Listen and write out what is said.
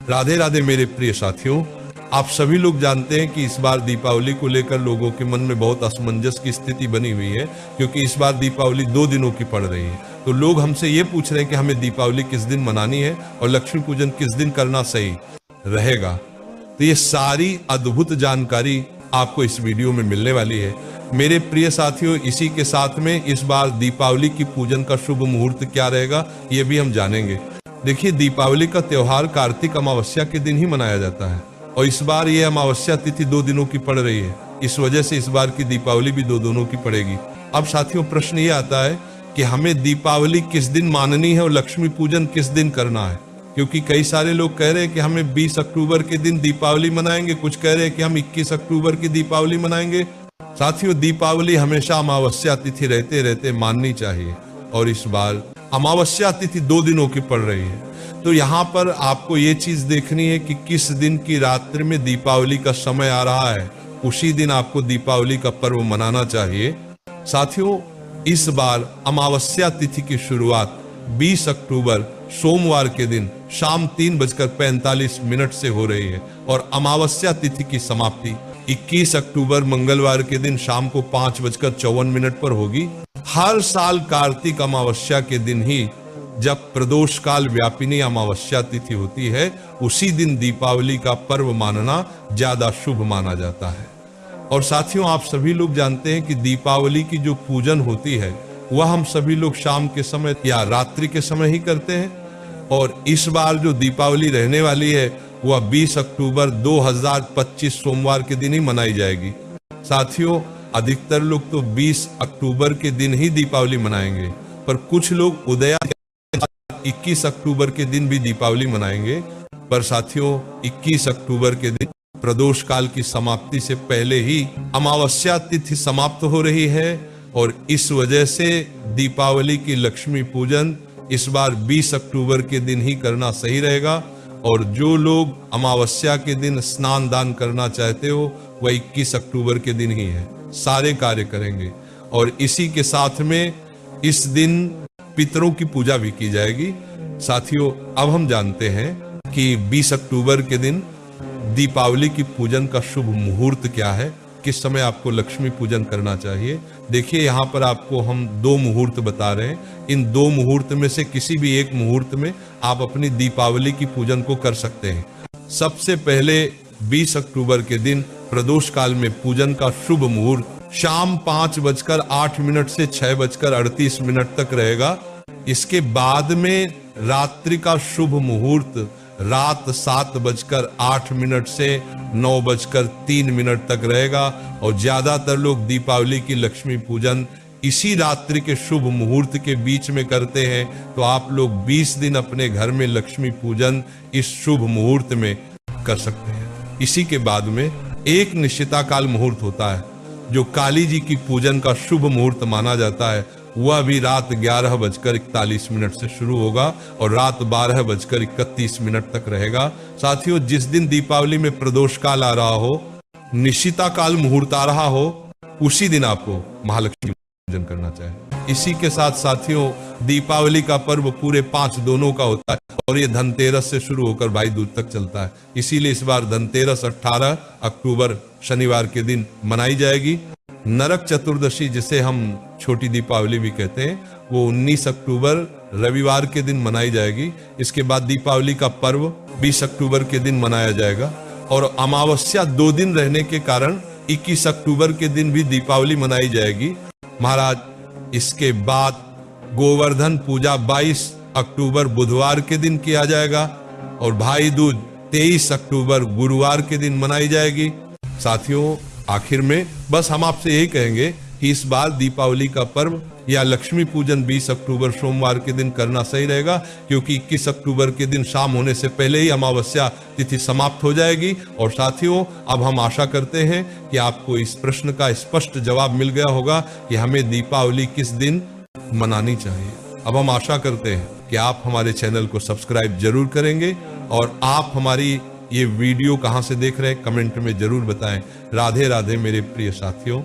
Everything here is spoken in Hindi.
राधे राधे मेरे प्रिय साथियों, आप सभी लोग जानते हैं कि इस बार दीपावली को लेकर लोगों के मन में बहुत असमंजस की स्थिति बनी हुई है, क्योंकि इस बार दीपावली 2 दिनों की पड़ रही है। तो लोग हमसे ये पूछ रहे हैं कि हमें दीपावली किस दिन मनानी है और लक्ष्मी पूजन किस दिन करना सही रहेगा। तो ये सारी अद्भुत जानकारी आपको इस वीडियो में मिलने वाली है मेरे प्रिय साथियों। इसी के साथ में इस बार दीपावली की पूजन का शुभ मुहूर्त क्या रहेगा ये भी हम जानेंगे। देखिए, दीपावली का त्योहार कार्तिक अमावस्या के दिन ही मनाया जाता है और इस बार ये अमावस्या तिथि 2 दिनों की पड़ रही है। इस वजह से इस बार की दीपावली भी 2 दिनों की पड़ेगी। अब साथियों, प्रश्न ये आता है कि हमें दीपावली किस दिन माननी है और लक्ष्मी पूजन किस दिन करना है, क्योंकि कई सारे लोग कह रहे हैं कि हमें 20 अक्टूबर के दिन दीपावली मनाएंगे, कुछ कह रहे हैं कि हम 21 अक्टूबर की दीपावली मनाएंगे। साथियों, दीपावली हमेशा अमावस्या तिथि रहते रहते माननी चाहिए और इस बार अमावस्या तिथि 2 दिनों की पड़ रही है। तो यहाँ पर आपको ये चीज देखनी है कि किस दिन की रात्रि में दीपावली का समय आ रहा है, उसी दिन आपको दीपावली का पर्व मनाना चाहिए। साथियों, इस बार अमावस्या तिथि की शुरुआत 20 अक्टूबर सोमवार के दिन शाम 3:45 से हो रही है और अमावस्या तिथि की समाप्ति 21 अक्टूबर मंगलवार के दिन शाम को 5:54 पर होगी। हर साल कार्तिक अमावस्या के दिन ही जब प्रदोष काल व्यापिनी अमावस्या तिथि होती है, उसी दिन दीपावली का पर्व मानना ज्यादा शुभ माना जाता है। और साथियों, आप सभी लोग जानते हैं कि दीपावली की जो पूजन होती है वह हम सभी लोग शाम के समय या रात्रि के समय ही करते हैं और इस बार जो दीपावली रहने वाली है वह 20 अक्टूबर 2025 सोमवार के दिन ही मनाई जाएगी। साथियों, अधिकतर लोग तो 20 अक्टूबर के दिन ही दीपावली मनाएंगे, पर कुछ लोग उदया 21 अक्टूबर के दिन भी दीपावली मनाएंगे। पर साथियों, 21 अक्टूबर के दिन प्रदोष काल की समाप्ति से पहले ही अमावस्या तिथि समाप्त हो रही है और इस वजह से दीपावली की लक्ष्मी पूजन इस बार 20 अक्टूबर के दिन ही करना सही रहेगा। और जो लोग अमावस्या के दिन स्नान दान करना चाहते हो वह 21 अक्टूबर के दिन ही है, सारे कार्य करेंगे। और इसी के साथ में इस दिन पितरों की पूजा भी की जाएगी। साथियों, अब हम जानते हैं कि 20 अक्टूबर के दिन दीपावली की पूजन का शुभ मुहूर्त क्या है, किस समय आपको लक्ष्मी पूजन करना चाहिए। देखिए, यहाँ पर आपको हम 2 मुहूर्त बता रहे हैं। इन 2 मुहूर्त में से किसी भी एक मुहूर्त में आप अपनी दीपावली की पूजन को कर सकते हैं। सबसे पहले 20 अक्टूबर के दिन प्रदोष काल में पूजन का शुभ मुहूर्त शाम 5:08 से 6:38 तक रहेगा। इसके बाद में रात्रि का शुभ मुहूर्त रात 7:08 से 9:03 तक रहेगा और ज्यादातर लोग दीपावली की लक्ष्मी पूजन इसी रात्रि के शुभ मुहूर्त के बीच में करते हैं। तो आप लोग 20 दिन अपने घर में लक्ष्मी पूजन इस शुभ मुहूर्त में कर सकते हैं। इसी के बाद में एक निश्चिता काल मुहूर्त होता है जो काली जी की पूजन का शुभ मुहूर्त माना जाता है। वह भी रात 11:41 से शुरू होगा और रात 12:31 तक रहेगा। साथियों, जिस दिन दीपावली में प्रदोष काल आ रहा हो, निशिता काल मुहूर्त आ रहा हो, उसी दिन आपको महालक्ष्मी पूजन करना चाहिए। इसी के साथ साथियों, दीपावली का पर्व पूरे 5 दोनों का होता है और ये धनतेरस से शुरू होकर भाई दूज तक चलता है। इसीलिए इस बार धनतेरस 18 अक्टूबर शनिवार के दिन मनाई जाएगी। नरक चतुर्दशी, जिसे हम छोटी दीपावली भी कहते हैं, वो 19 अक्टूबर रविवार के दिन मनाई जाएगी। इसके बाद दीपावली का पर्व 20 अक्टूबर के दिन मनाया जाएगा और अमावस्या 2 दिन रहने के कारण 21 अक्टूबर के दिन भी दीपावली मनाई जाएगी महाराज। इसके बाद गोवर्धन पूजा 22 अक्टूबर बुधवार के दिन किया जाएगा और भाई दूज 23 अक्टूबर गुरुवार के दिन मनाई जाएगी। साथियों, आखिर में बस हम आपसे यही कहेंगे कि इस बार दीपावली का पर्व या लक्ष्मी पूजन 20 अक्टूबर सोमवार के दिन करना सही रहेगा, क्योंकि 21 अक्टूबर के दिन शाम होने से पहले ही अमावस्या तिथि समाप्त हो जाएगी। और साथियों, अब हम आशा करते हैं कि आपको इस प्रश्न का स्पष्ट जवाब मिल गया होगा कि हमें दीपावली किस दिन मनानी चाहिए। अब हम आशा करते हैं कि आप हमारे चैनल को सब्सक्राइब जरूर करेंगे और आप हमारी ये वीडियो कहां से देख रहे हैं कमेंट में जरूर बताएं। राधे राधे मेरे प्रिय साथियों।